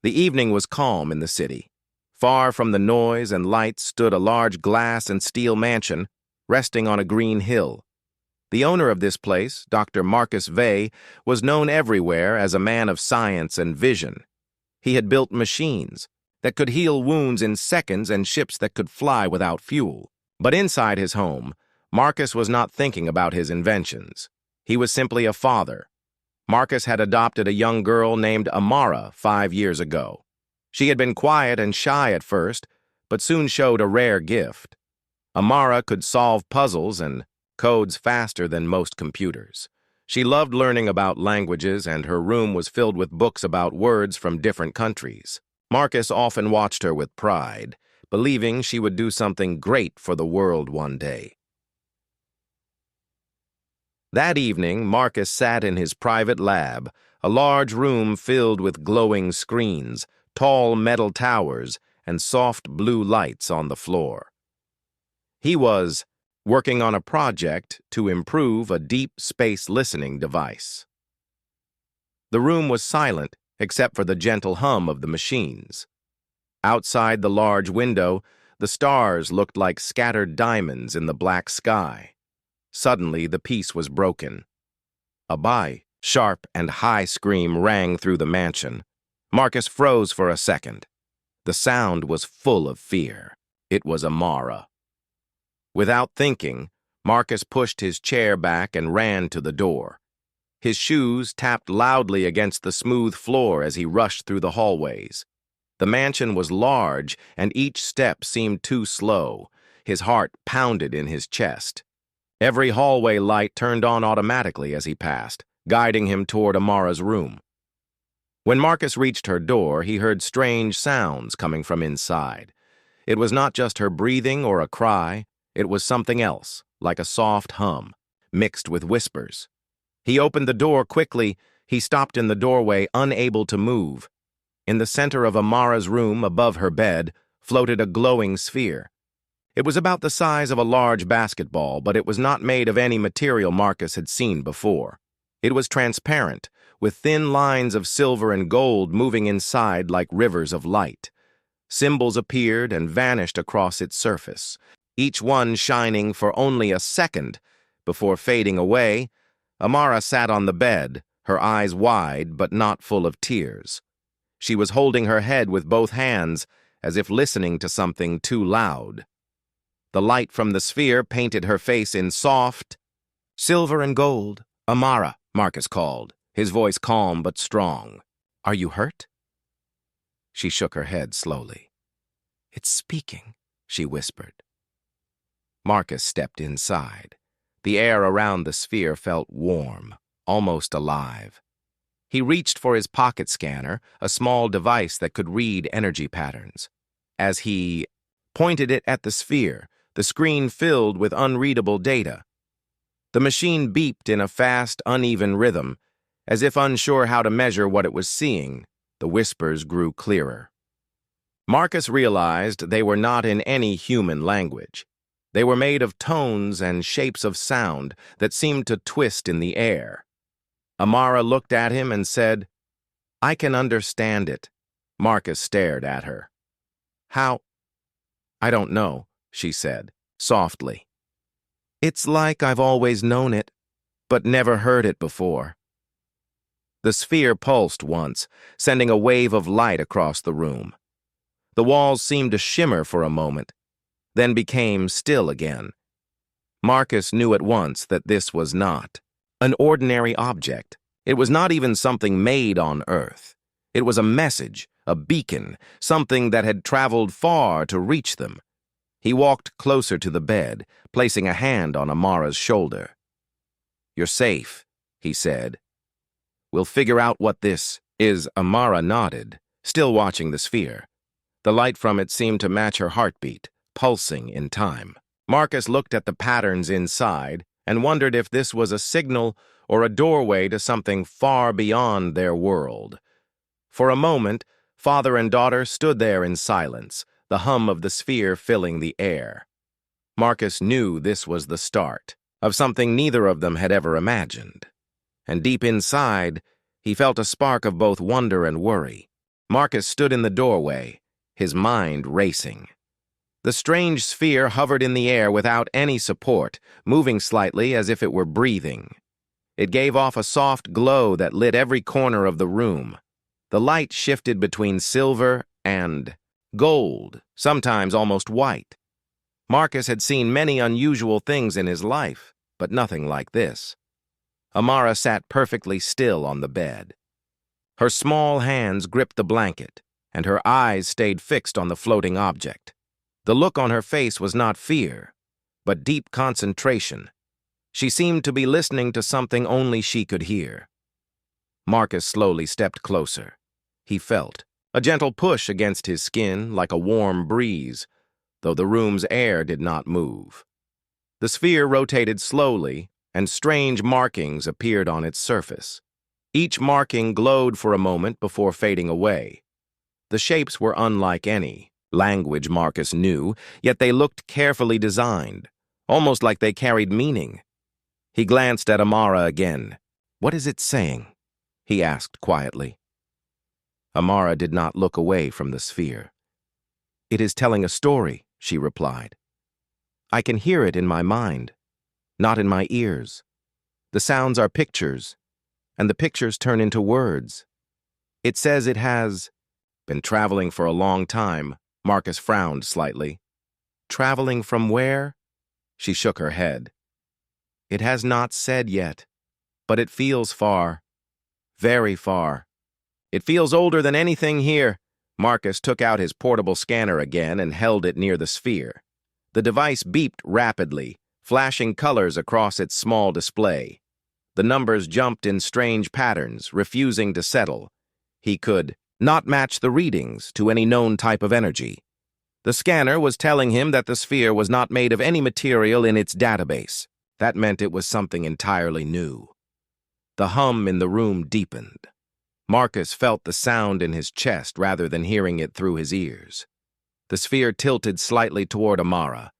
The evening was calm in the city. Far from the noise and lights stood a large glass and steel mansion resting on a green hill. The owner of this place, Dr. Marcus Vey, was known everywhere as a man of science and vision. He had built machines that could heal wounds in seconds and ships that could fly without fuel. But inside his home, Marcus was not thinking about his inventions. He was simply a father. Marcus had adopted a young girl named Amara 5 years ago. She had been quiet and shy at first, but soon showed a rare gift. Amara could solve puzzles and codes faster than most computers. She loved learning about languages, and her room was filled with books about words from different countries. Marcus often watched her with pride, believing she would do something great for the world one day. That evening, Marcus sat in his private lab, a large room filled with glowing screens, tall metal towers, and soft blue lights on the floor. He was working on a project to improve a deep space listening device. The room was silent except for the gentle hum of the machines. Outside the large window, the stars looked like scattered diamonds in the black sky. Suddenly, the peace was broken. A sharp and high scream rang through the mansion. Marcus froze for a second. The sound was full of fear. It was Amara. Without thinking, Marcus pushed his chair back and ran to the door. His shoes tapped loudly against the smooth floor as he rushed through the hallways. The mansion was large, and each step seemed too slow. His heart pounded in his chest. Every hallway light turned on automatically as he passed, guiding him toward Amara's room. When Marcus reached her door, he heard strange sounds coming from inside. It was not just her breathing or a cry. It was something else, like a soft hum, mixed with whispers. He opened the door quickly. He stopped in the doorway, unable to move. In the center of Amara's room, above her bed, floated a glowing sphere. It was about the size of a large basketball, but it was not made of any material Marcus had seen before. It was transparent, with thin lines of silver and gold moving inside like rivers of light. Symbols appeared and vanished across its surface, each one shining for only a second. Before fading away, Amara sat on the bed, her eyes wide but not full of tears. She was holding her head with both hands, as if listening to something too loud. The light from the sphere painted her face in soft, silver and gold. "Amara," Marcus called, his voice calm but strong. "Are you hurt?" She shook her head slowly. "It's speaking," she whispered. Marcus stepped inside. The air around the sphere felt warm, almost alive. He reached for his pocket scanner, a small device that could read energy patterns. As he pointed it at the sphere, the screen filled with unreadable data. The machine beeped in a fast, uneven rhythm, as if unsure how to measure what it was seeing. The whispers grew clearer. Marcus realized they were not in any human language. They were made of tones and shapes of sound that seemed to twist in the air. Amara looked at him and said, "I can understand it." Marcus stared at her. "How?" "I don't know," she said, softly. "It's like I've always known it, but never heard it before." The sphere pulsed once, sending a wave of light across the room. The walls seemed to shimmer for a moment, then became still again. Marcus knew at once that this was not an ordinary object. It was not even something made on Earth. It was a message, a beacon, something that had traveled far to reach them. He walked closer to the bed, placing a hand on Amara's shoulder. "You're safe," he said. "We'll figure out what this is." Amara nodded, still watching the sphere. The light from it seemed to match her heartbeat, pulsing in time. Marcus looked at the patterns inside and wondered if this was a signal or a doorway to something far beyond their world. For a moment, father and daughter stood there in silence, the hum of the sphere filling the air. Marcus knew this was the start of something neither of them had ever imagined. And deep inside, he felt a spark of both wonder and worry. Marcus stood in the doorway, his mind racing. The strange sphere hovered in the air without any support, moving slightly as if it were breathing. It gave off a soft glow that lit every corner of the room. The light shifted between silver and gold, sometimes almost white. Marcus had seen many unusual things in his life, but nothing like this. Amara sat perfectly still on the bed. Her small hands gripped the blanket, and her eyes stayed fixed on the floating object. The look on her face was not fear, but deep concentration. She seemed to be listening to something only she could hear. Marcus slowly stepped closer. He felt a gentle push against his skin, like a warm breeze, though the room's air did not move. The sphere rotated slowly, and strange markings appeared on its surface. Each marking glowed for a moment before fading away. The shapes were unlike any language Marcus knew, yet they looked carefully designed, almost like they carried meaning. He glanced at Amara again. "What is it saying?" he asked quietly. Amara did not look away from the sphere. "It is telling a story," she replied. "I can hear it in my mind, not in my ears. The sounds are pictures, and the pictures turn into words. It says it has been traveling for a long time." Marcus frowned slightly. "Traveling from where?" She shook her head. "It has not said yet, but it feels far, very far. It feels older than anything here." Marcus took out his portable scanner again and held it near the sphere. The device beeped rapidly, flashing colors across its small display. The numbers jumped in strange patterns, refusing to settle. He could not match the readings to any known type of energy. The scanner was telling him that the sphere was not made of any material in its database. That meant it was something entirely new. The hum in the room deepened. Marcus felt the sound in his chest rather than hearing it through his ears. The sphere tilted slightly toward Amara,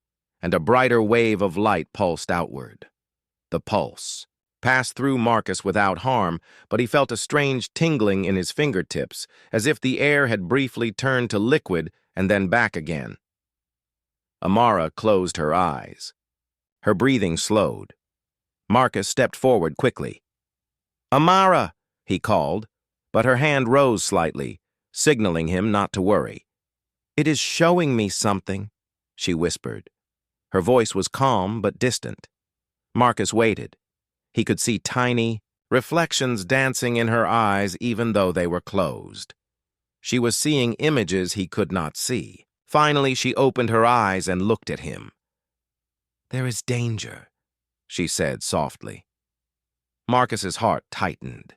and a brighter wave of light pulsed outward. The pulse passed through Marcus without harm, but he felt a strange tingling in his fingertips, as if the air had briefly turned to liquid and then back again. Amara closed her eyes. Her breathing slowed. Marcus stepped forward quickly. "Amara!" he called, but her hand rose slightly, signaling him not to worry. "It is showing me something," she whispered. Her voice was calm but distant. Marcus waited. He could see tiny reflections dancing in her eyes even though they were closed. She was seeing images he could not see. Finally, she opened her eyes and looked at him. "There is danger," she said softly. Marcus's heart tightened.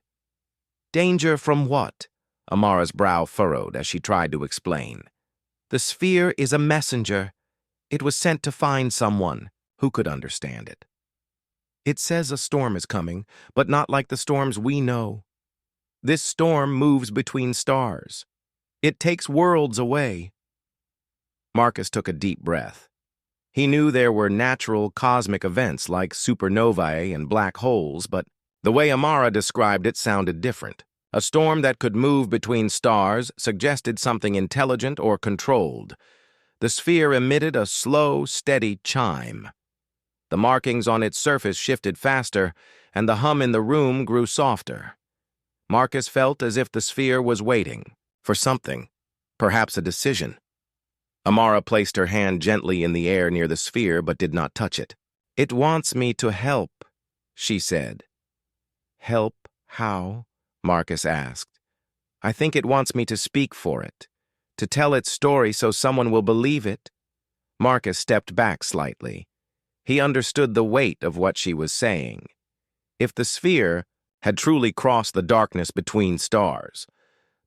"Danger from what?" Amara's brow furrowed as she tried to explain. "The sphere is a messenger. It was sent to find someone who could understand it. It says a storm is coming, but not like the storms we know. This storm moves between stars. It takes worlds away." Marcus took a deep breath. He knew there were natural cosmic events like supernovae and black holes, but the way Amara described it sounded different. A storm that could move between stars suggested something intelligent or controlled. The sphere emitted a slow, steady chime. The markings on its surface shifted faster, and the hum in the room grew softer. Marcus felt as if the sphere was waiting for something, perhaps a decision. Amara placed her hand gently in the air near the sphere but did not touch it. "It wants me to help," she said. "Help how?" Marcus asked. "I think it wants me to speak for it, to tell its story so someone will believe it." Marcus stepped back slightly. He understood the weight of what she was saying. If the sphere had truly crossed the darkness between stars,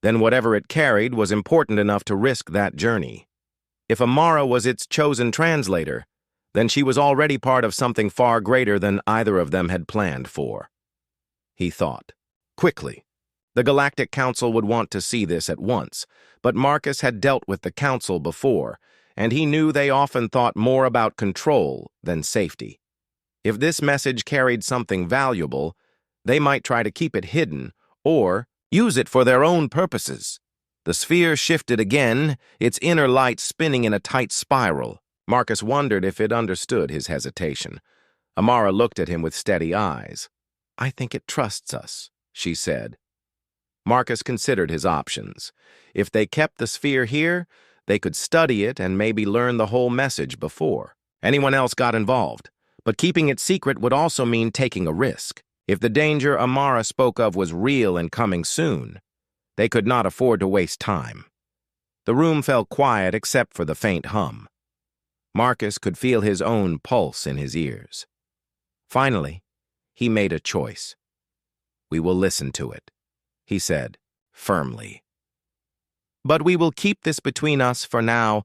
then whatever it carried was important enough to risk that journey. If Amara was its chosen translator, then she was already part of something far greater than either of them had planned for. He thought. Quickly. The Galactic Council would want to see this at once, but Marcus had dealt with the Council before, and he knew they often thought more about control than safety. If this message carried something valuable, they might try to keep it hidden or use it for their own purposes. The sphere shifted again, its inner light spinning in a tight spiral. Marcus wondered if it understood his hesitation. Amara looked at him with steady eyes. "I think it trusts us," she said. Marcus considered his options. If they kept the sphere here, they could study it and maybe learn the whole message before anyone else got involved. But keeping it secret would also mean taking a risk. If the danger Amara spoke of was real and coming soon, they could not afford to waste time. The room fell quiet except for the faint hum. Marcus could feel his own pulse in his ears. Finally, he made a choice. "We will listen to it," he said, firmly. "But we will keep this between us for now.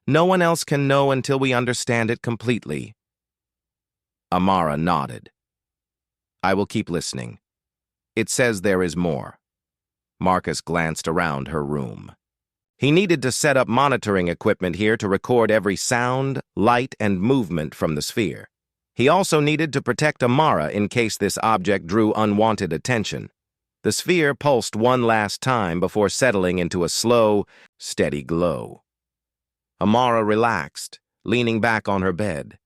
No one else can know until we understand it completely." Amara nodded. "I will keep listening. It says there is more." Marcus glanced around her room. He needed to set up monitoring equipment here to record every sound, light, and movement from the sphere. He also needed to protect Amara in case this object drew unwanted attention. The sphere pulsed one last time before settling into a slow, steady glow. Amara relaxed, leaning back on her bed.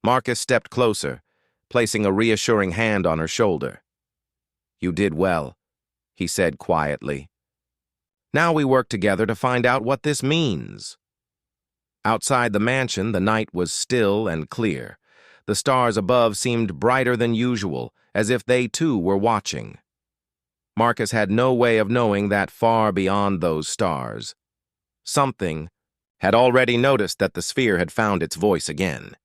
Marcus stepped closer, placing a reassuring hand on her shoulder. "You did well," he said quietly. "Now we work together to find out what this means." Outside the mansion, the night was still and clear. The stars above seemed brighter than usual, as if they too were watching. Marcus had no way of knowing that far beyond those stars, something had already noticed that the sphere had found its voice again.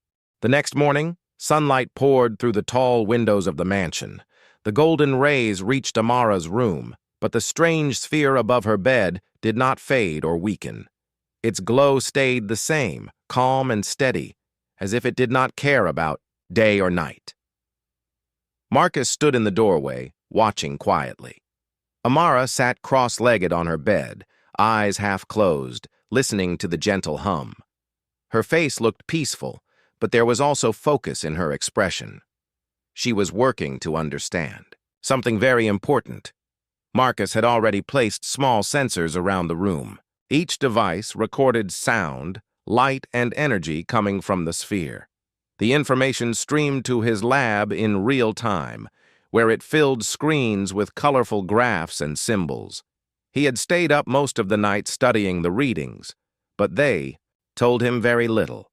The next morning, sunlight poured through the tall windows of the mansion. The golden rays reached Amara's room, but the strange sphere above her bed did not fade or weaken. Its glow stayed the same, calm and steady, as if it did not care about day or night. Marcus stood in the doorway, watching quietly. Amara sat cross-legged on her bed, eyes half closed, listening to the gentle hum. Her face looked peaceful, but there was also focus in her expression. She was working to understand something very important. Marcus had already placed small sensors around the room. Each device recorded sound, light, and energy coming from the sphere. The information streamed to his lab in real time, where it filled screens with colorful graphs and symbols. He had stayed up most of the night studying the readings, but they told him very little.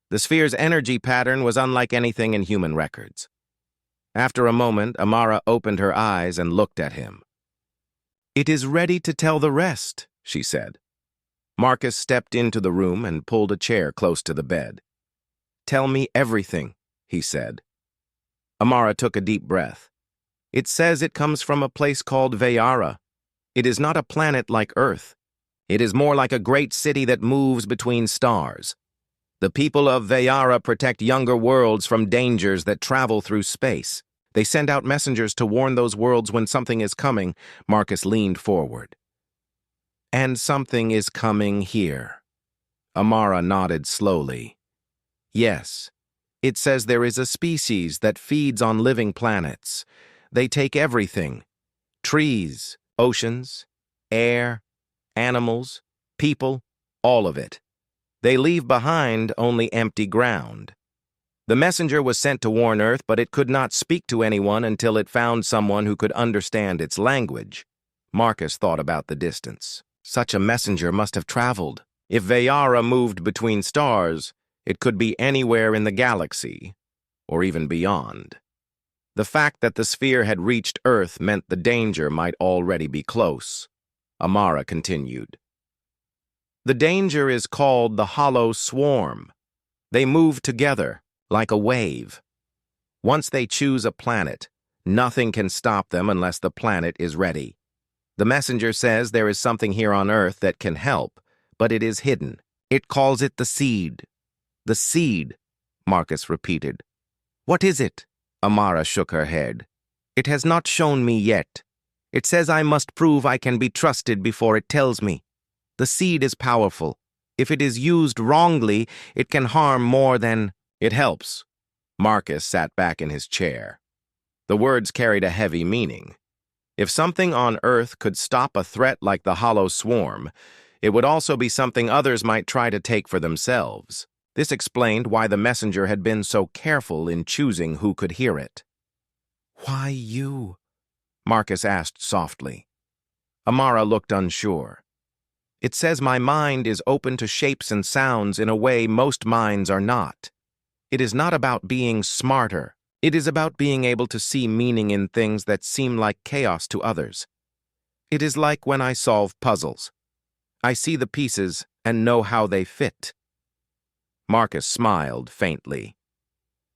The sphere's energy pattern was unlike anything in human records. After a moment, Amara opened her eyes and looked at him. "It is ready to tell the rest," she said. Marcus stepped into the room and pulled a chair close to the bed. "Tell me everything," he said. Amara took a deep breath. "It says it comes from a place called Vayara. It is not a planet like Earth. It is more like a great city that moves between stars. The people of Vayara protect younger worlds from dangers that travel through space. They send out messengers to warn those worlds when something is coming." Marcus leaned forward. "And something is coming here." Amara nodded slowly. "Yes, it says there is a species that feeds on living planets. They take everything: trees, oceans, air, animals, people, all of it. They leave behind only empty ground. The messenger was sent to warn Earth, but it could not speak to anyone until it found someone who could understand its language." Marcus thought about the distance. Such a messenger must have traveled. If Vayara moved between stars, it could be anywhere in the galaxy, or even beyond. The fact that the sphere had reached Earth meant the danger might already be close. Amara continued. "The danger is called the Hollow Swarm. They move together, like a wave. Once they choose a planet, nothing can stop them unless the planet is ready. The messenger says there is something here on Earth that can help, but it is hidden. It calls it the seed." "The seed," Marcus repeated. "What is it?" Amara shook her head. "It has not shown me yet. It says I must prove I can be trusted before it tells me. The seed is powerful. If it is used wrongly, it can harm more than it helps." Marcus sat back in his chair. The words carried a heavy meaning. If something on Earth could stop a threat like the hollow swarm, it would also be something others might try to take for themselves. This explained why the messenger had been so careful in choosing who could hear it. "Why you?" Marcus asked softly. Amara looked unsure. "It says my mind is open to shapes and sounds in a way most minds are not. It is not about being smarter. It is about being able to see meaning in things that seem like chaos to others. It is like when I solve puzzles. I see the pieces and know how they fit." Marcus smiled faintly.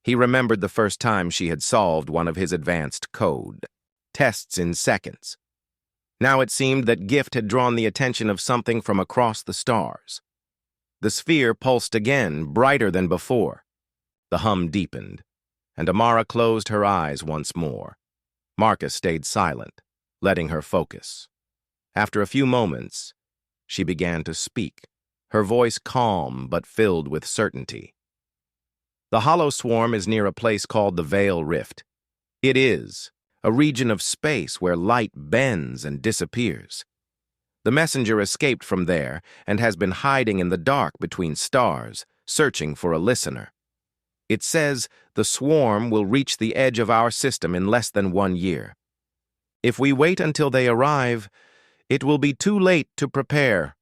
He remembered the first time she had solved one of his advanced code, tests in seconds. Now it seemed that Gift had drawn the attention of something from across the stars. The sphere pulsed again, brighter than before. The hum deepened, and Amara closed her eyes once more. Marcus stayed silent, letting her focus. After a few moments, she began to speak, her voice calm but filled with certainty. "The hollow swarm is near a place called the Veil Rift. It is a region of space where light bends and disappears. The messenger escaped from there and has been hiding in the dark between stars, searching for a listener. It says the swarm will reach the edge of our system in less than 1 year. If we wait until they arrive, it will be too late to prepare."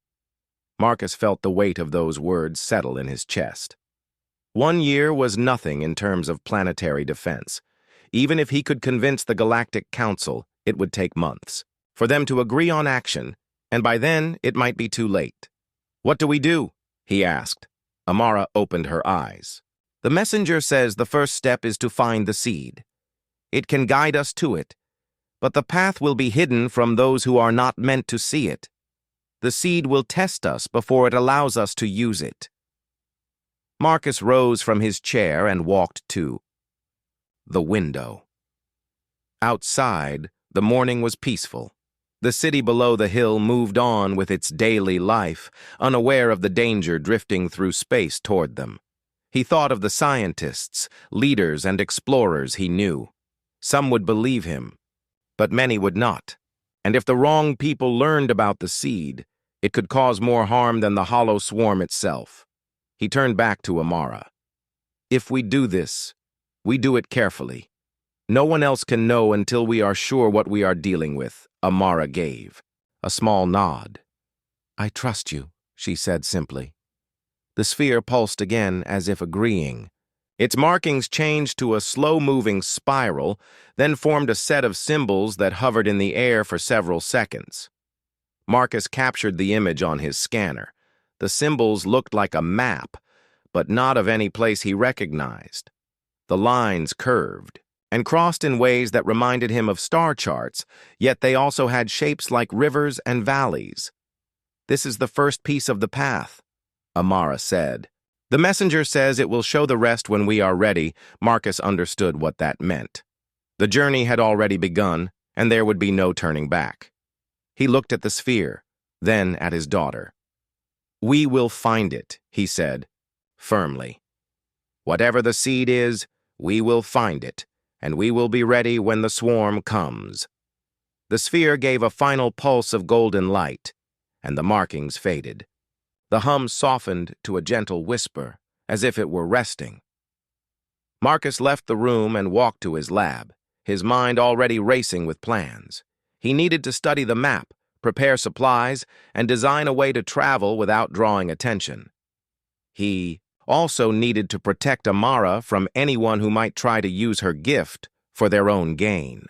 Marcus felt the weight of those words settle in his chest. 1 year was nothing in terms of planetary defense. Even if he could convince the Galactic Council, it would take months for them to agree on action, and by then it might be too late. "What do we do?" he asked. Amara opened her eyes. "The messenger says the first step is to find the seed. It can guide us to it, but the path will be hidden from those who are not meant to see it. The seed will test us before it allows us to use it." Marcus rose from his chair and walked to the window. Outside, the morning was peaceful. The city below the hill moved on with its daily life, unaware of the danger drifting through space toward them. He thought of the scientists, leaders, and explorers he knew. Some would believe him, but many would not. And if the wrong people learned about the seed, it could cause more harm than the hollow swarm itself. He turned back to Amara. "If we do this, we do it carefully. No one else can know until we are sure what we are dealing with." Amara gave a small nod. "I trust you," she said simply. The sphere pulsed again as if agreeing. Its markings changed to a slow-moving spiral, then formed a set of symbols that hovered in the air for several seconds. Marcus captured the image on his scanner. The symbols looked like a map, but not of any place he recognized. The lines curved and crossed in ways that reminded him of star charts, yet they also had shapes like rivers and valleys. "This is the first piece of the path," Amara said. "The messenger says it will show the rest when we are ready." Marcus understood what that meant. The journey had already begun, and there would be no turning back. He looked at the sphere, then at his daughter. "We will find it," he said, firmly. "Whatever the seed is, we will find it, and we will be ready when the swarm comes." The sphere gave a final pulse of golden light, and the markings faded. The hum softened to a gentle whisper, as if it were resting. Marcus left the room and walked to his lab, his mind already racing with plans. He needed to study the map, prepare supplies, and design a way to travel without drawing attention. He also needed to protect Amara from anyone who might try to use her gift for their own gain.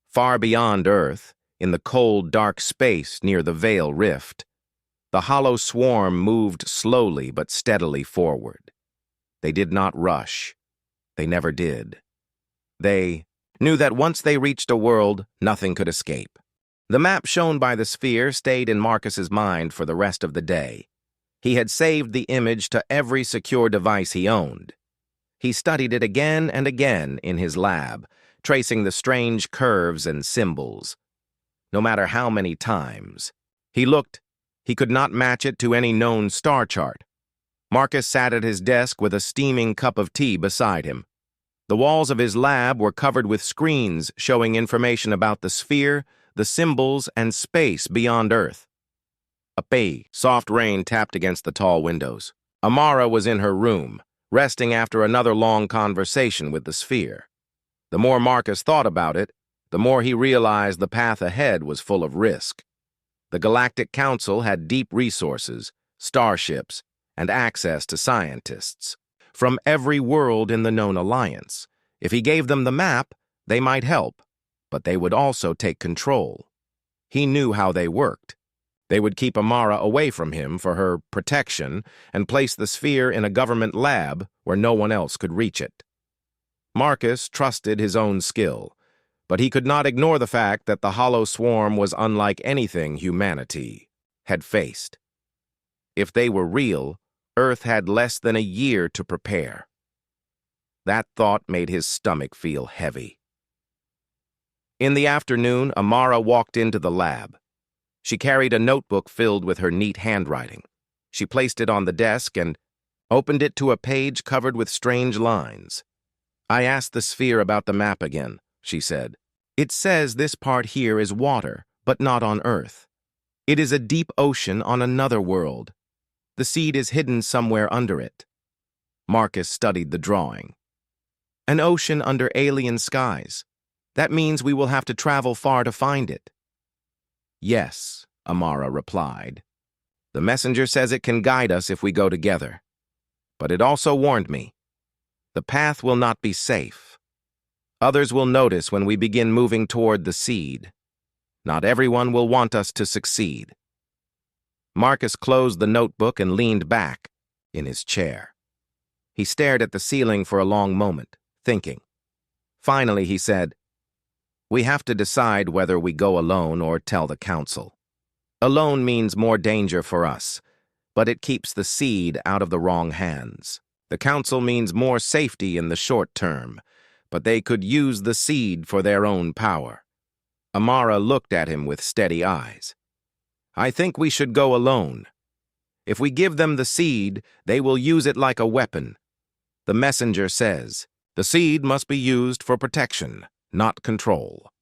Far beyond Earth, in the cold, dark space near the Veil Rift, the hollow swarm moved slowly but steadily forward. They did not rush. They never did. They knew that once they reached a world, nothing could escape. The map shown by the sphere stayed in Marcus's mind for the rest of the day. He had saved the image to every secure device he owned. He studied it again and again in his lab, tracing the strange curves and symbols. No matter how many times he looked, he could not match it to any known star chart. Marcus sat at his desk with a steaming cup of tea beside him. The walls of his lab were covered with screens showing information about the sphere, the symbols, and space beyond Earth. Soft rain tapped against the tall windows. Amara was in her room, resting after another long conversation with the sphere. The more Marcus thought about it, the more he realized the path ahead was full of risk. The Galactic Council had deep resources, starships, and access to scientists from every world in the known alliance. If he gave them the map, they might help, but they would also take control. He knew how they worked. They would keep Amara away from him for her protection and place the sphere in a government lab where no one else could reach it. Marcus trusted his own skill, but he could not ignore the fact that the hollow swarm was unlike anything humanity had faced. If they were real, Earth had less than a year to prepare. That thought made his stomach feel heavy. In the afternoon, Amara walked into the lab. She carried a notebook filled with her neat handwriting. She placed it on the desk and opened it to a page covered with strange lines. "I asked the sphere about the map again," she said. "It says this part here is water, but not on Earth. It is a deep ocean on another world. The seed is hidden somewhere under it." Marcus studied the drawing. "An ocean under alien skies. That means we will have to travel far to find it." "Yes," Amara replied. "The messenger says it can guide us if we go together. But it also warned me. The path will not be safe. Others will notice when we begin moving toward the seed. Not everyone will want us to succeed." Marcus closed the notebook and leaned back in his chair. He stared at the ceiling for a long moment, thinking. Finally, he said, "We have to decide whether we go alone or tell the council. Alone means more danger for us, but it keeps the seed out of the wrong hands. The council means more safety in the short term, but they could use the seed for their own power." Amara looked at him with steady eyes. "I think we should go alone. If we give them the seed, they will use it like a weapon. The messenger says, the seed must be used for protection, not control."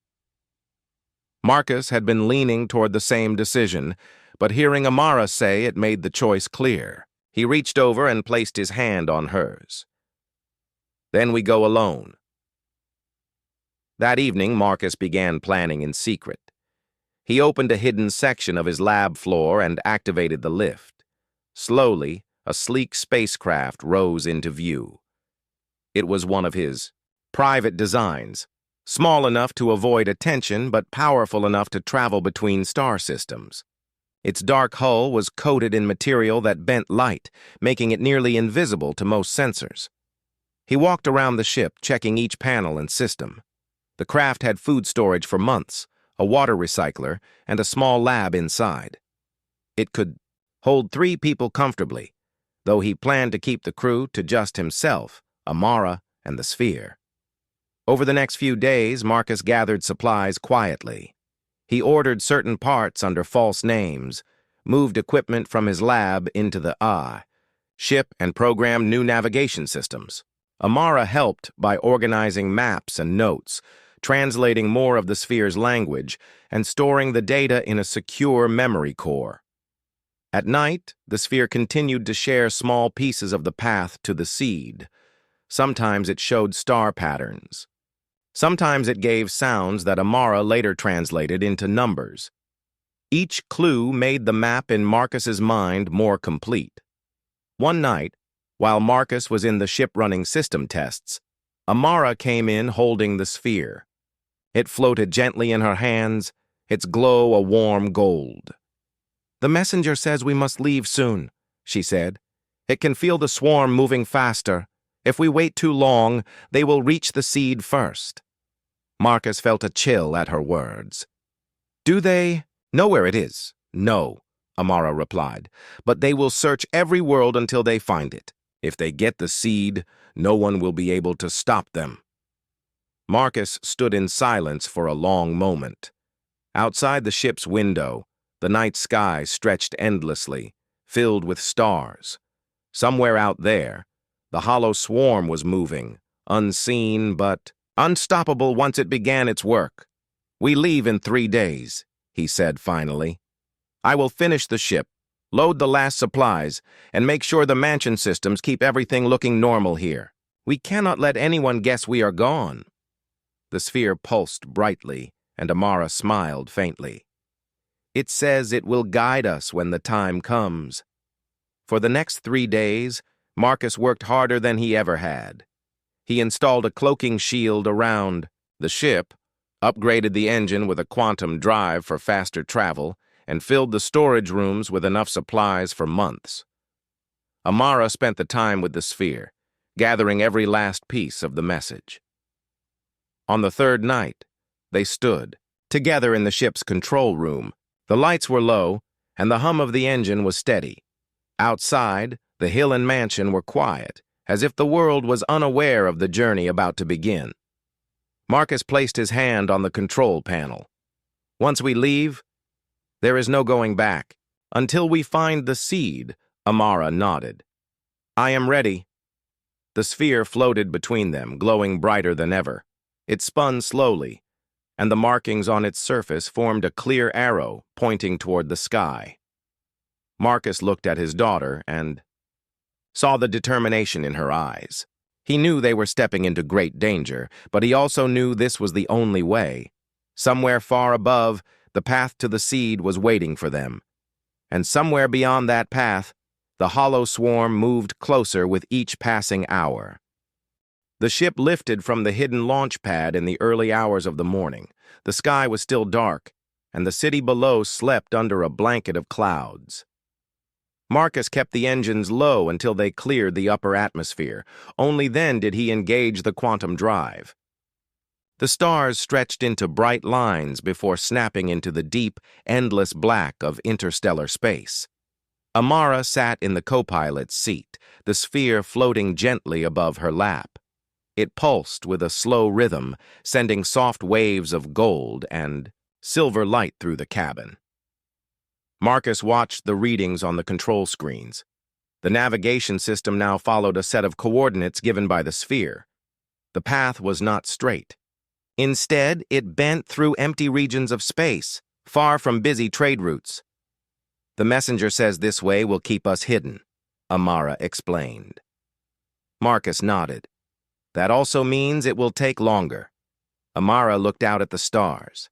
Marcus had been leaning toward the same decision, but hearing Amara say it made the choice clear. He reached over and placed his hand on hers. "Then we go alone." That evening, Marcus began planning in secret. He opened a hidden section of his lab floor and activated the lift. Slowly, a sleek spacecraft rose into view. It was one of his private designs, small enough to avoid attention but powerful enough to travel between star systems. Its dark hull was coated in material that bent light, making it nearly invisible to most sensors. He walked around the ship, checking each panel and system. The craft had food storage for months, a water recycler, and a small lab inside. It could hold 3 people comfortably, though he planned to keep the crew to just himself, Amara, and the sphere. Over the next few days, Marcus gathered supplies quietly. He ordered certain parts under false names, moved equipment from his lab into the ship, and programmed new navigation systems. Amara helped by organizing maps and notes, translating more of the sphere's language, and storing the data in a secure memory core. At night, the sphere continued to share small pieces of the path to the seed. Sometimes it showed star patterns. Sometimes it gave sounds that Amara later translated into numbers. Each clue made the map in Marcus's mind more complete. One night, while Marcus was in the ship running system tests, Amara came in holding the sphere. It floated gently in her hands, its glow a warm gold. "The messenger says we must leave soon," she said. "It can feel the swarm moving faster. If we wait too long, they will reach the seed first." Marcus felt a chill at her words. "Do they know where it is?" "No," Amara replied, "but they will search every world until they find it. If they get the seed, no one will be able to stop them." Marcus stood in silence for a long moment. Outside the ship's window, the night sky stretched endlessly, filled with stars. Somewhere out there, the hollow swarm was moving, unseen but unstoppable once it began its work. "We leave in 3 days," he said finally. "I will finish the ship, load the last supplies, and make sure the mansion systems keep everything looking normal here. We cannot let anyone guess we are gone." The sphere pulsed brightly, and Amara smiled faintly. "It says it will guide us when the time comes." For the next 3 days, Marcus worked harder than he ever had. He installed a cloaking shield around the ship, upgraded the engine with a quantum drive for faster travel, and filled the storage rooms with enough supplies for months. Amara spent the time with the sphere, gathering every last piece of the message. On the 3rd night, they stood, together in the ship's control room. The lights were low, and the hum of the engine was steady. Outside, the hill and mansion were quiet, as if the world was unaware of the journey about to begin. Marcus placed his hand on the control panel. "Once we leave, there is no going back. Until we find the seed," Amara nodded. "I am ready." The sphere floated between them, glowing brighter than ever. It spun slowly, and the markings on its surface formed a clear arrow pointing toward the sky. Marcus looked at his daughter and saw the determination in her eyes. He knew they were stepping into great danger, but he also knew this was the only way. Somewhere far above, the path to the seed was waiting for them. And somewhere beyond that path, the hollow swarm moved closer with each passing hour. The ship lifted from the hidden launch pad in the early hours of the morning. The sky was still dark, and the city below slept under a blanket of clouds. Marcus kept the engines low until they cleared the upper atmosphere. Only then did he engage the quantum drive. The stars stretched into bright lines before snapping into the deep, endless black of interstellar space. Amara sat in the co-pilot's seat, the sphere floating gently above her lap. It pulsed with a slow rhythm, sending soft waves of gold and silver light through the cabin. Marcus watched the readings on the control screens. The navigation system now followed a set of coordinates given by the sphere. The path was not straight. Instead, it bent through empty regions of space, far from busy trade routes. "The messenger says this way will keep us hidden," Amara explained. Marcus nodded. "That also means it will take longer." Amara looked out at the stars.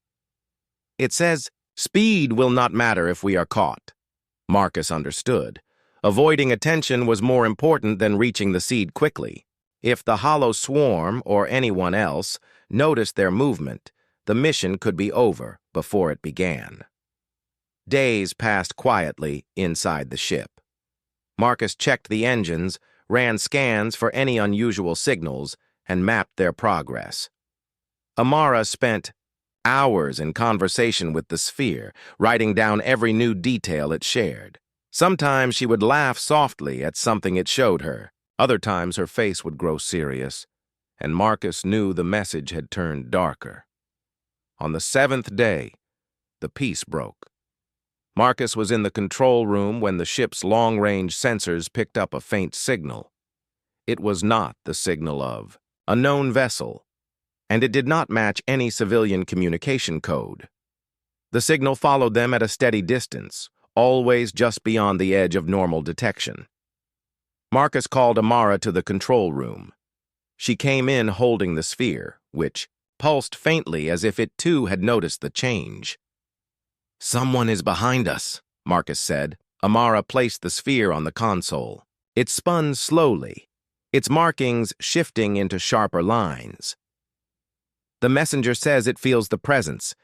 "It says speed will not matter if we are caught." Marcus understood. Avoiding attention was more important than reaching the seed quickly. If the hollow swarm, or anyone else, noticed their movement, the mission could be over before it began. Days passed quietly inside the ship. Marcus checked the engines, ran scans for any unusual signals, and mapped their progress. Amara spent hours in conversation with the sphere, writing down every new detail it shared. Sometimes she would laugh softly at something it showed her. Other times her face would grow serious, and Marcus knew the message had turned darker. On the 7th day, the peace broke. Marcus was in the control room when the ship's long-range sensors picked up a faint signal. It was not the signal of a known vessel, and it did not match any civilian communication code. The signal followed them at a steady distance, always just beyond the edge of normal detection. Marcus called Amara to the control room. She came in holding the sphere, which pulsed faintly as if it too had noticed the change. "Someone is behind us," Marcus said. Amara placed the sphere on the console. It spun slowly, its markings shifting into sharper lines. "The messenger says it feels the presence.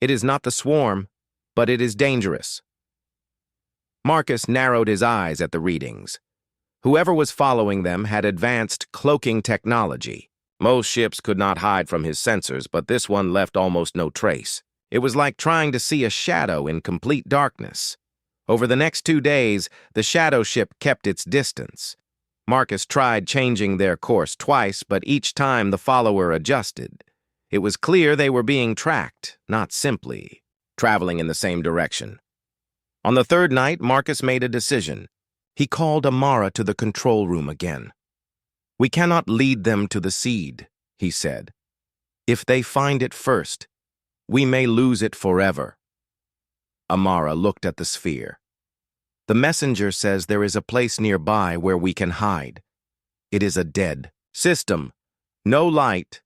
It is not the swarm, but it is dangerous." Marcus narrowed his eyes at the readings. Whoever was following them had advanced cloaking technology. Most ships could not hide from his sensors, but this one left almost no trace. It was like trying to see a shadow in complete darkness. Over the next 2 days, the shadow ship kept its distance. Marcus tried changing their course twice, but each time the follower adjusted. It was clear they were being tracked, not simply traveling in the same direction. On the 3rd night, Marcus made a decision. He called Amara to the control room again. "We cannot lead them to the seed," he said. "If they find it first, we may lose it forever." Amara looked at the sphere. "The messenger says there is a place nearby where we can hide. It is a dead system. No light,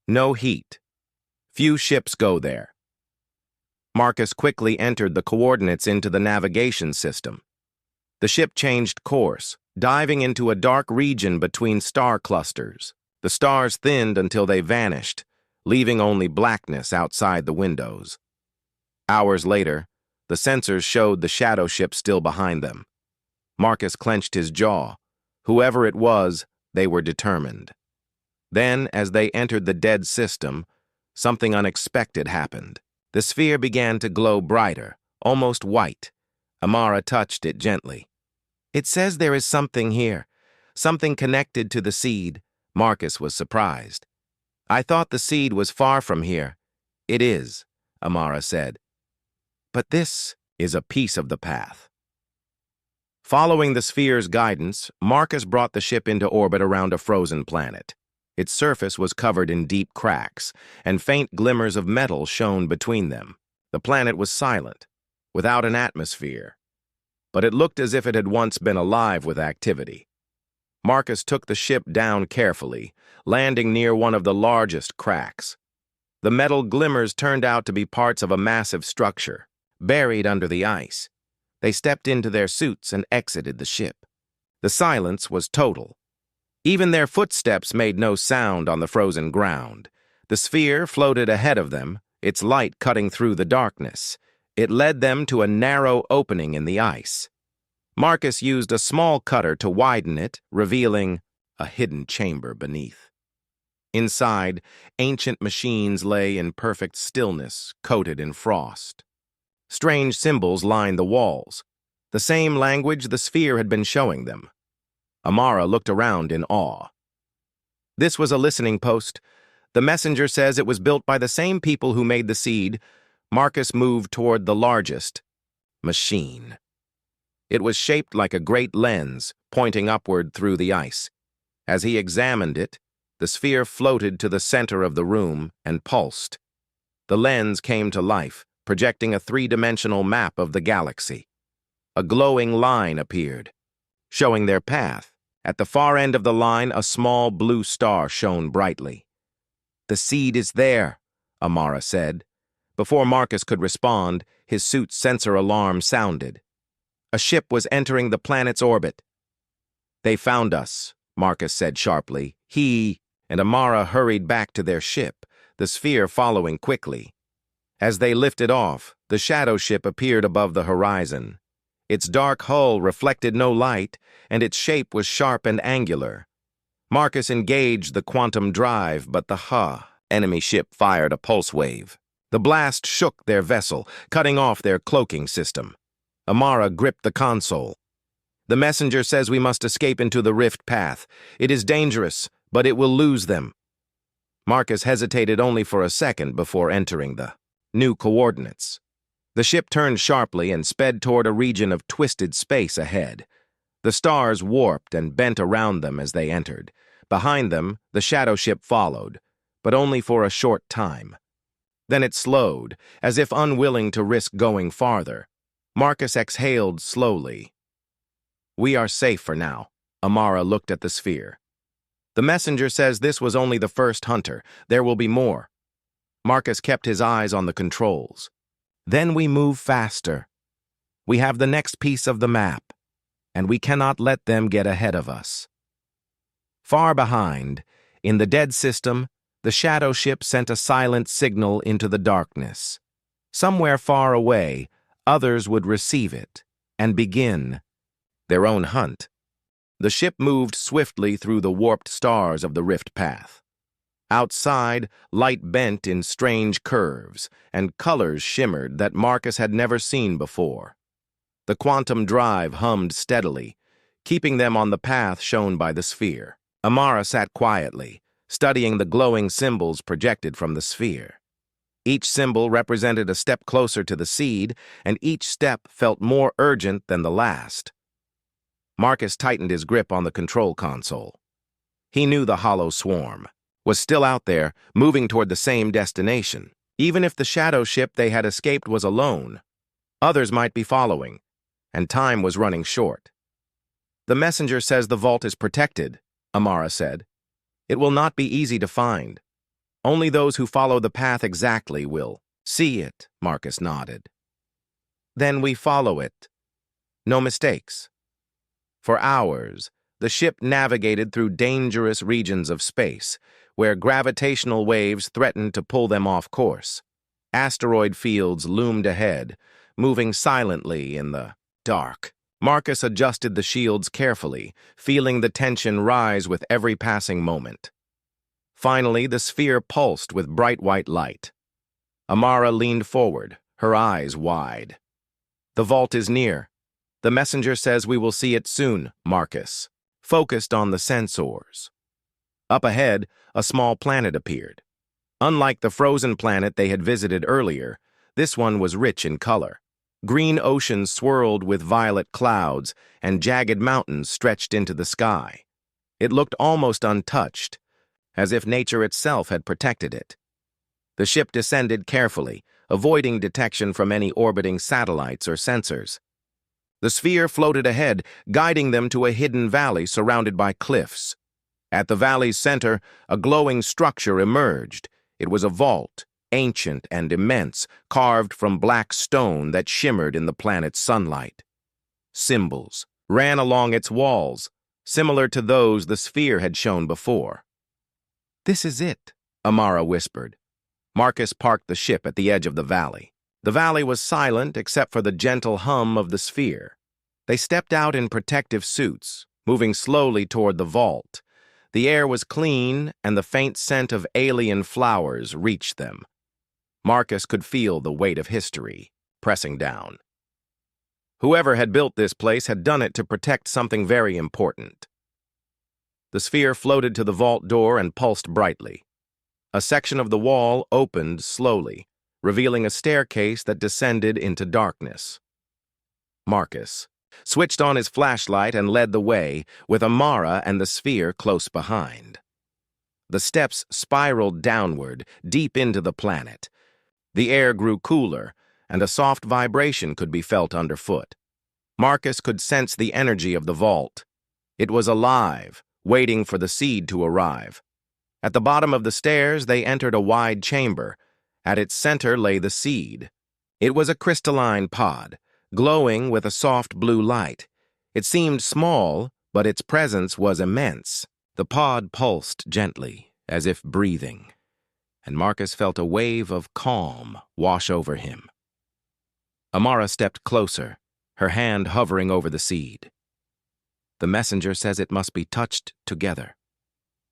no heat. Few ships go there." Marcus quickly entered the coordinates into the navigation system. The ship changed course, diving into a dark region between star clusters. The stars thinned until they vanished, leaving only blackness outside the windows. Hours later, the sensors showed the shadow ship still behind them. Marcus clenched his jaw. Whoever it was, they were determined. Then, as they entered the dead system, something unexpected happened. The sphere began to glow brighter, almost white. Amara touched it gently. "It says there is something here, something connected to the seed." Marcus was surprised. "I thought the seed was far from here." "It is," Amara said. "But this is a piece of the path." Following the sphere's guidance, Marcus brought the ship into orbit around a frozen planet. Its surface was covered in deep cracks, and faint glimmers of metal shone between them. The planet was silent, without an atmosphere, but it looked as if it had once been alive with activity. Marcus took the ship down carefully, landing near one of the largest cracks. The metal glimmers turned out to be parts of a massive structure, buried under the ice. They stepped into their suits and exited the ship. The silence was total. Even their footsteps made no sound on the frozen ground. The sphere floated ahead of them, its light cutting through the darkness. It led them to a narrow opening in the ice. Marcus used a small cutter to widen it, revealing a hidden chamber beneath. Inside, ancient machines lay in perfect stillness, coated in frost. Strange symbols lined the walls, the same language the sphere had been showing them. Amara looked around in awe. "This was a listening post. The messenger says it was built by the same people who made the seed." Marcus moved toward the largest machine. It was shaped like a great lens, pointing upward through the ice. As he examined it, the sphere floated to the center of the room and pulsed. The lens came to life, projecting a three-dimensional map of the galaxy. A glowing line appeared, showing their path. At the far end of the line, a small blue star shone brightly. "The seed is there," Amara said. Before Marcus could respond, his suit's sensor alarm sounded. A ship was entering the planet's orbit. "They found us," Marcus said sharply. He and Amara hurried back to their ship, the sphere following quickly. As they lifted off, the shadow ship appeared above the horizon. Its dark hull reflected no light, and its shape was sharp and angular. Marcus engaged the quantum drive, but the enemy ship fired a pulse wave. The blast shook their vessel, cutting off their cloaking system. Amara gripped the console. "The messenger says we must escape into the rift path. It is dangerous, but it will lose them." Marcus hesitated only for a second before entering the new coordinates. The ship turned sharply and sped toward a region of twisted space ahead. The stars warped and bent around them as they entered. Behind them, the shadow ship followed, but only for a short time. Then it slowed, as if unwilling to risk going farther. Marcus exhaled slowly. "We are safe for now." Amara looked at the sphere. "The messenger says this was only the first hunter. There will be more." Marcus kept his eyes on the controls. "Then we move faster. We have the next piece of the map, and we cannot let them get ahead of us." Far behind, in the dead system, the shadow ship sent a silent signal into the darkness. Somewhere far away, others would receive it and begin their own hunt. The ship moved swiftly through the warped stars of the rift path. Outside, light bent in strange curves, and colors shimmered that Marcus had never seen before. The quantum drive hummed steadily, keeping them on the path shown by the sphere. Amara sat quietly, studying the glowing symbols projected from the sphere. Each symbol represented a step closer to the seed, and each step felt more urgent than the last. Marcus tightened his grip on the control console. He knew the hollow swarm was still out there, moving toward the same destination. Even if the shadow ship they had escaped was alone, others might be following, and time was running short. "The messenger says the vault is protected," Amara said. "It will not be easy to find. Only those who follow the path exactly will see it," Marcus nodded. "Then we follow it. No mistakes." For hours, the ship navigated through dangerous regions of space, where gravitational waves threatened to pull them off course. Asteroid fields loomed ahead, moving silently in the dark. Marcus adjusted the shields carefully, feeling the tension rise with every passing moment. Finally, the sphere pulsed with bright white light. Amara leaned forward, her eyes wide. "The vault is near. The messenger says we will see it soon," Marcus focused on the sensors. Up ahead, a small planet appeared. Unlike the frozen planet they had visited earlier, this one was rich in color. Green oceans swirled with violet clouds, and jagged mountains stretched into the sky. It looked almost untouched, as if nature itself had protected it. The ship descended carefully, avoiding detection from any orbiting satellites or sensors. The sphere floated ahead, guiding them to a hidden valley surrounded by cliffs. At the valley's center, a glowing structure emerged. It was a vault, ancient and immense, carved from black stone that shimmered in the planet's sunlight. Symbols ran along its walls, similar to those the sphere had shown before. "This is it," Amara whispered. Marcus parked the ship at the edge of the valley. The valley was silent except for the gentle hum of the sphere. They stepped out in protective suits, moving slowly toward the vault. The air was clean, and the faint scent of alien flowers reached them. Marcus could feel the weight of history pressing down. Whoever had built this place had done it to protect something very important. The sphere floated to the vault door and pulsed brightly. A section of the wall opened slowly, revealing a staircase that descended into darkness. Marcus switched on his flashlight and led the way, with Amara and the sphere close behind. The steps spiraled downward, deep into the planet. The air grew cooler, and a soft vibration could be felt underfoot. Marcus could sense the energy of the vault. It was alive, waiting for the seed to arrive. At the bottom of the stairs, they entered a wide chamber. At its center lay the seed. It was a crystalline pod, glowing with a soft blue light. It seemed small, but its presence was immense. The pod pulsed gently, as if breathing, and Marcus felt a wave of calm wash over him. Amara stepped closer, her hand hovering over the seed. "The messenger says it must be touched together.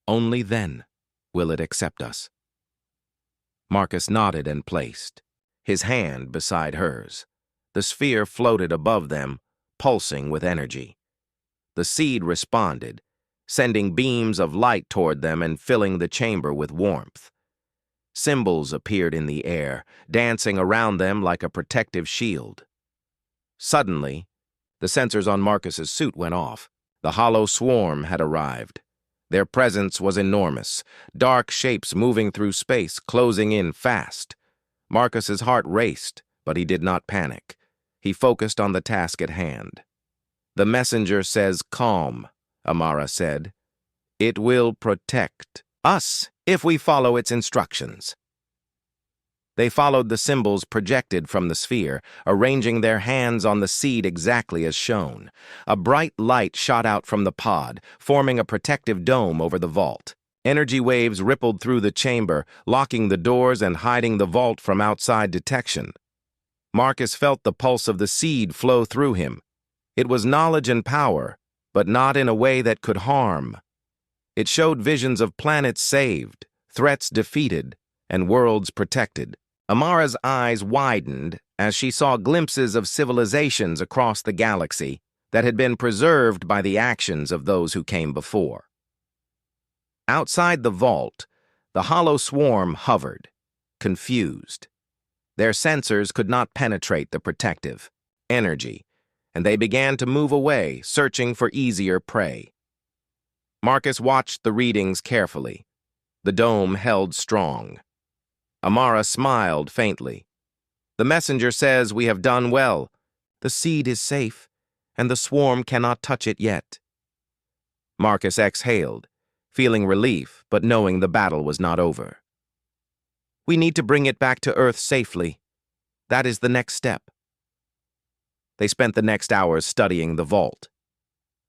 Only then will it accept us." Marcus nodded and placed his hand beside hers. The sphere floated above them, pulsing with energy. The seed responded, sending beams of light toward them and filling the chamber with warmth. Symbols appeared in the air, dancing around them like a protective shield. Suddenly, the sensors on Marcus's suit went off. The hollow swarm had arrived. Their presence was enormous, dark shapes moving through space, closing in fast. Marcus's heart raced, but he did not panic. He focused on the task at hand. "The messenger says calm," Amara said. "It will protect us if we follow its instructions." They followed the symbols projected from the sphere, arranging their hands on the seed exactly as shown. A bright light shot out from the pod, forming a protective dome over the vault. Energy waves rippled through the chamber, locking the doors and hiding the vault from outside detection. Marcus felt the pulse of the seed flow through him. It was knowledge and power, but not in a way that could harm. It showed visions of planets saved, threats defeated, and worlds protected. Amara's eyes widened as she saw glimpses of civilizations across the galaxy that had been preserved by the actions of those who came before. Outside the vault, the hollow swarm hovered, confused. Their sensors could not penetrate the protective energy, and they began to move away, searching for easier prey. Marcus watched the readings carefully. The dome held strong. Amara smiled faintly. The messenger says we have done well. The seed is safe, and the swarm cannot touch it yet. Marcus exhaled, feeling relief but knowing the battle was not over. We need to bring it back to Earth safely. That is the next step. They spent the next hours studying the vault.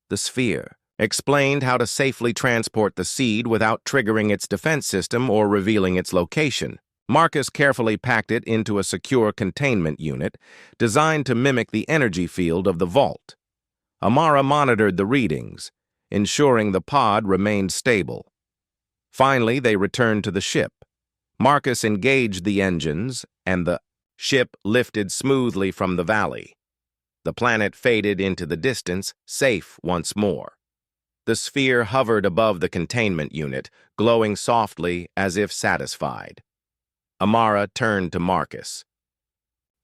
The sphere explained how to safely transport the seed without triggering its defense system or revealing its location. Marcus carefully packed it into a secure containment unit designed to mimic the energy field of the vault. Amara monitored the readings, ensuring the pod remained stable. Finally, they returned to the ship. Marcus engaged the engines, and the ship lifted smoothly from the valley. The planet faded into the distance, safe once more. The sphere hovered above the containment unit, glowing softly as if satisfied. Amara turned to Marcus.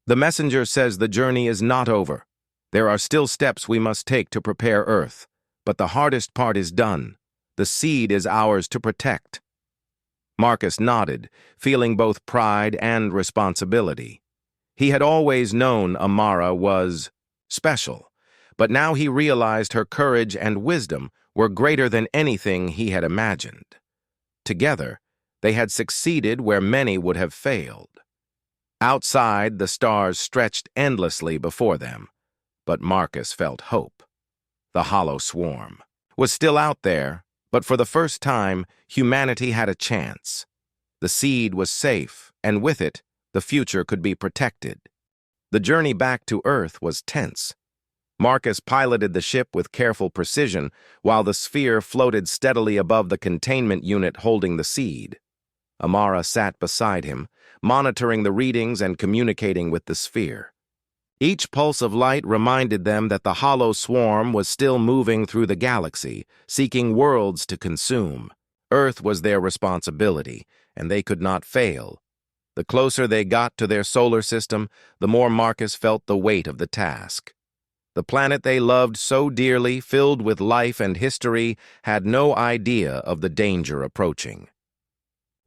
The messenger says the journey is not over. There are still steps we must take to prepare Earth, but the hardest part is done. The seed is ours to protect. Marcus nodded, feeling both pride and responsibility. He had always known Amara was special, but now he realized her courage and wisdom were greater than anything he had imagined. Together, they had succeeded where many would have failed. Outside, the stars stretched endlessly before them, but Marcus felt hope. The hollow swarm was still out there, but for the first time, humanity had a chance. The seed was safe, and with it, the future could be protected. The journey back to Earth was tense. Marcus piloted the ship with careful precision, while the sphere floated steadily above the containment unit holding the seed. Amara sat beside him, monitoring the readings and communicating with the sphere. Each pulse of light reminded them that the hollow swarm was still moving through the galaxy, seeking worlds to consume. Earth was their responsibility, and they could not fail. The closer they got to their solar system, the more Marcus felt the weight of the task. The planet they loved so dearly, filled with life and history, had no idea of the danger approaching.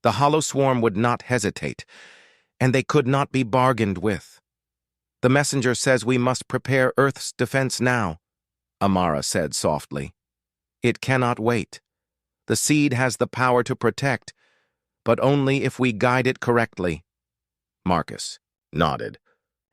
The hollow swarm would not hesitate, and they could not be bargained with. The messenger says we must prepare Earth's defense now, Amara said softly. It cannot wait. The seed has the power to protect, but only if we guide it correctly. Marcus nodded.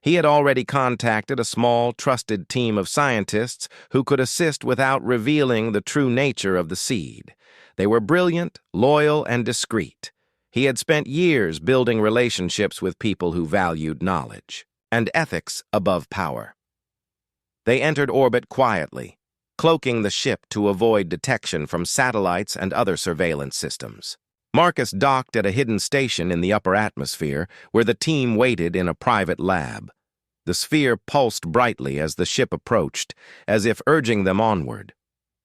He had already contacted a small, trusted team of scientists who could assist without revealing the true nature of the seed. They were brilliant, loyal, and discreet. He had spent years building relationships with people who valued knowledge and ethics above power. They entered orbit quietly, cloaking the ship to avoid detection from satellites and other surveillance systems. Marcus docked at a hidden station in the upper atmosphere, where the team waited in a private lab. The sphere pulsed brightly as the ship approached, as if urging them onward.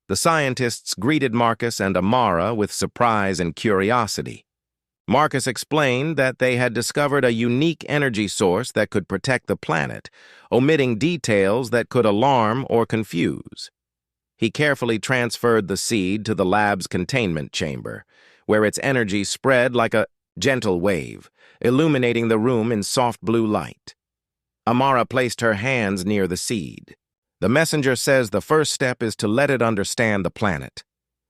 The scientists greeted Marcus and Amara with surprise and curiosity. Marcus explained that they had discovered a unique energy source that could protect the planet, omitting details that could alarm or confuse. He carefully transferred the seed to the lab's containment chamber, where its energy spread like a gentle wave, illuminating the room in soft blue light. Amara placed her hands near the seed. The messenger says the first step is to let it understand the planet.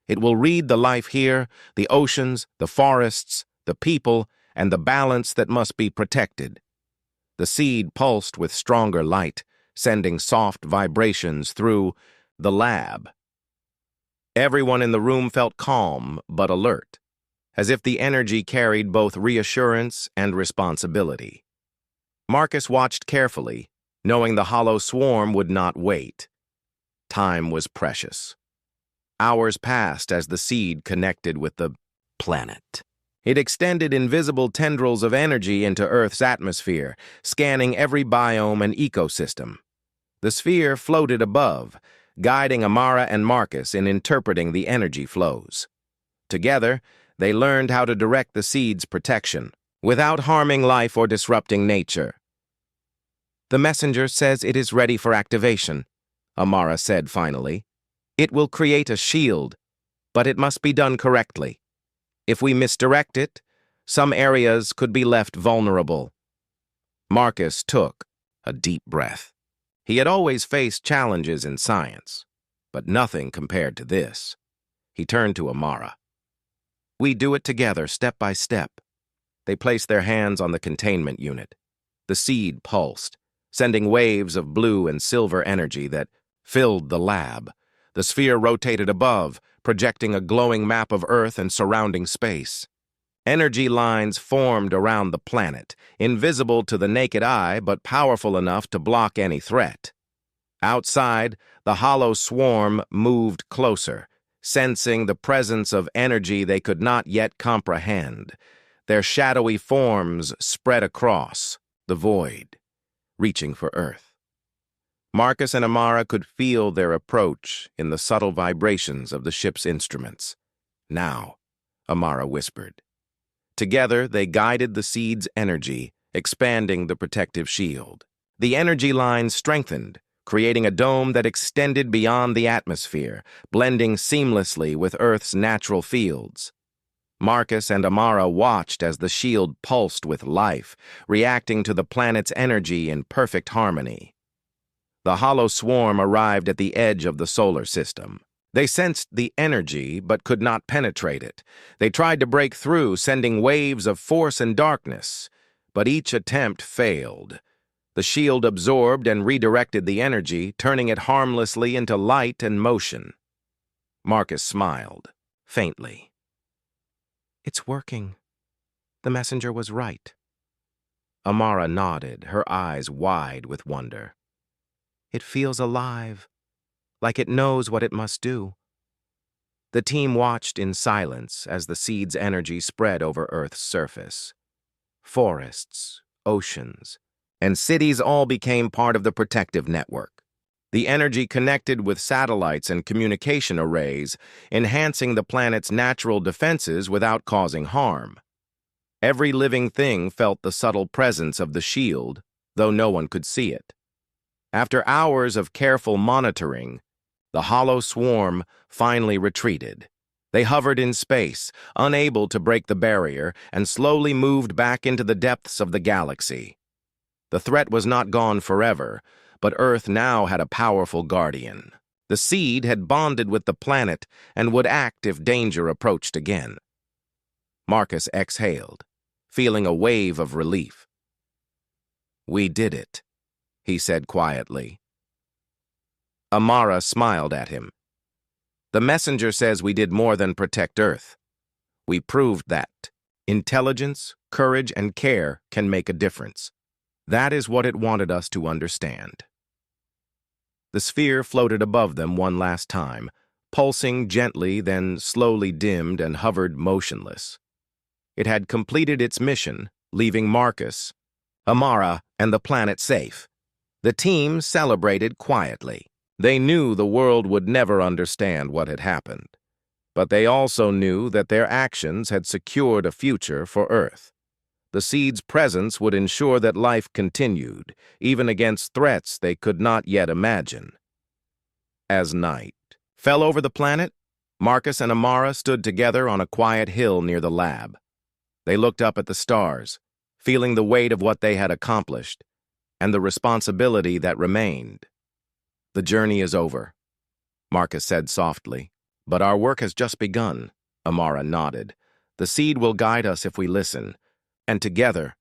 It will read the life here, the oceans, the forests, the people, and the balance that must be protected. The seed pulsed with stronger light, sending soft vibrations through the lab. Everyone in the room felt calm but alert, as if the energy carried both reassurance and responsibility. Marcus watched carefully, knowing the hollow swarm would not wait. Time was precious. Hours passed as the seed connected with the planet. It extended invisible tendrils of energy into Earth's atmosphere, scanning every biome and ecosystem. The sphere floated above, guiding Amara and Marcus in interpreting the energy flows. Together, they learned how to direct the seed's protection, without harming life or disrupting nature. The messenger says it is ready for activation, Amara said finally. It will create a shield, but it must be done correctly. If we misdirect it, some areas could be left vulnerable. Marcus took a deep breath. He had always faced challenges in science, but nothing compared to this. He turned to Amara. We do it together, step by step. They placed their hands on the containment unit. The seed pulsed, sending waves of blue and silver energy that filled the lab. The sphere rotated above, projecting a glowing map of Earth and surrounding space. Energy lines formed around the planet, invisible to the naked eye but powerful enough to block any threat. Outside, the hollow swarm moved closer, sensing the presence of energy they could not yet comprehend. Their shadowy forms spread across the void, reaching for Earth. Marcus and Amara could feel their approach in the subtle vibrations of the ship's instruments. Now, Amara whispered. Together, they guided the seed's energy, expanding the protective shield. The energy lines strengthened, creating a dome that extended beyond the atmosphere, blending seamlessly with Earth's natural fields. Marcus and Amara watched as the shield pulsed with life, reacting to the planet's energy in perfect harmony. The hollow swarm arrived at the edge of the solar system. They sensed the energy but could not penetrate it. They tried to break through, sending waves of force and darkness, but each attempt failed. The shield absorbed and redirected the energy, turning it harmlessly into light and motion. Marcus smiled, faintly. It's working. The messenger was right. Amara nodded, her eyes wide with wonder. It feels alive, like it knows what it must do. The team watched in silence as the seed's energy spread over Earth's surface. Forests, oceans, and cities all became part of the protective network. The energy connected with satellites and communication arrays, enhancing the planet's natural defenses without causing harm. Every living thing felt the subtle presence of the shield, though no one could see it. After hours of careful monitoring, the hollow swarm finally retreated. They hovered in space, unable to break the barrier, and slowly moved back into the depths of the galaxy. The threat was not gone forever, but Earth now had a powerful guardian. The seed had bonded with the planet and would act if danger approached again. Marcus exhaled, feeling a wave of relief. We did it, he said quietly. Amara smiled at him. The messenger says we did more than protect Earth. We proved that intelligence, courage, and care can make a difference. That is what it wanted us to understand. The sphere floated above them one last time, pulsing gently, then slowly dimmed and hovered motionless. It had completed its mission, leaving Marcus, Amara, and the planet safe. The team celebrated quietly. They knew the world would never understand what had happened, but they also knew that their actions had secured a future for Earth. The seed's presence would ensure that life continued, even against threats they could not yet imagine. As night fell over the planet, Marcus and Amara stood together on a quiet hill near the lab. They looked up at the stars, feeling the weight of what they had accomplished and the responsibility that remained. The journey is over, Marcus said softly. But our work has just begun, Amara nodded. The seed will guide us if we listen, and together,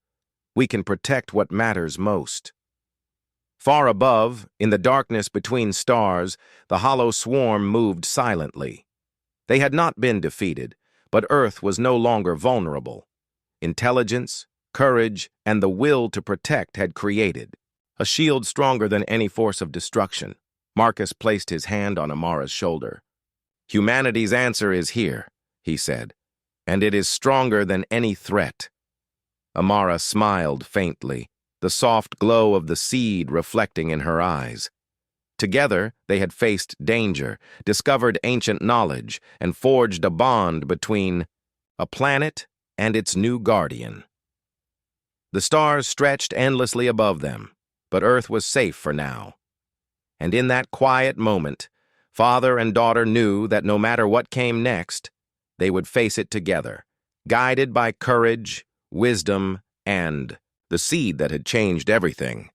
we can protect what matters most. Far above, in the darkness between stars, the hollow swarm moved silently. They had not been defeated, but Earth was no longer vulnerable. Intelligence, courage, and the will to protect had created a shield stronger than any force of destruction. Marcus placed his hand on Amara's shoulder. Humanity's answer is here, he said, and it is stronger than any threat. Amara smiled faintly, the soft glow of the seed reflecting in her eyes. Together, they had faced danger, discovered ancient knowledge, and forged a bond between a planet and its new guardian. The stars stretched endlessly above them, but Earth was safe for now. And in that quiet moment, Father and daughter knew that no matter what came next, they would face it together, guided by courage, wisdom, and the seed that had changed everything.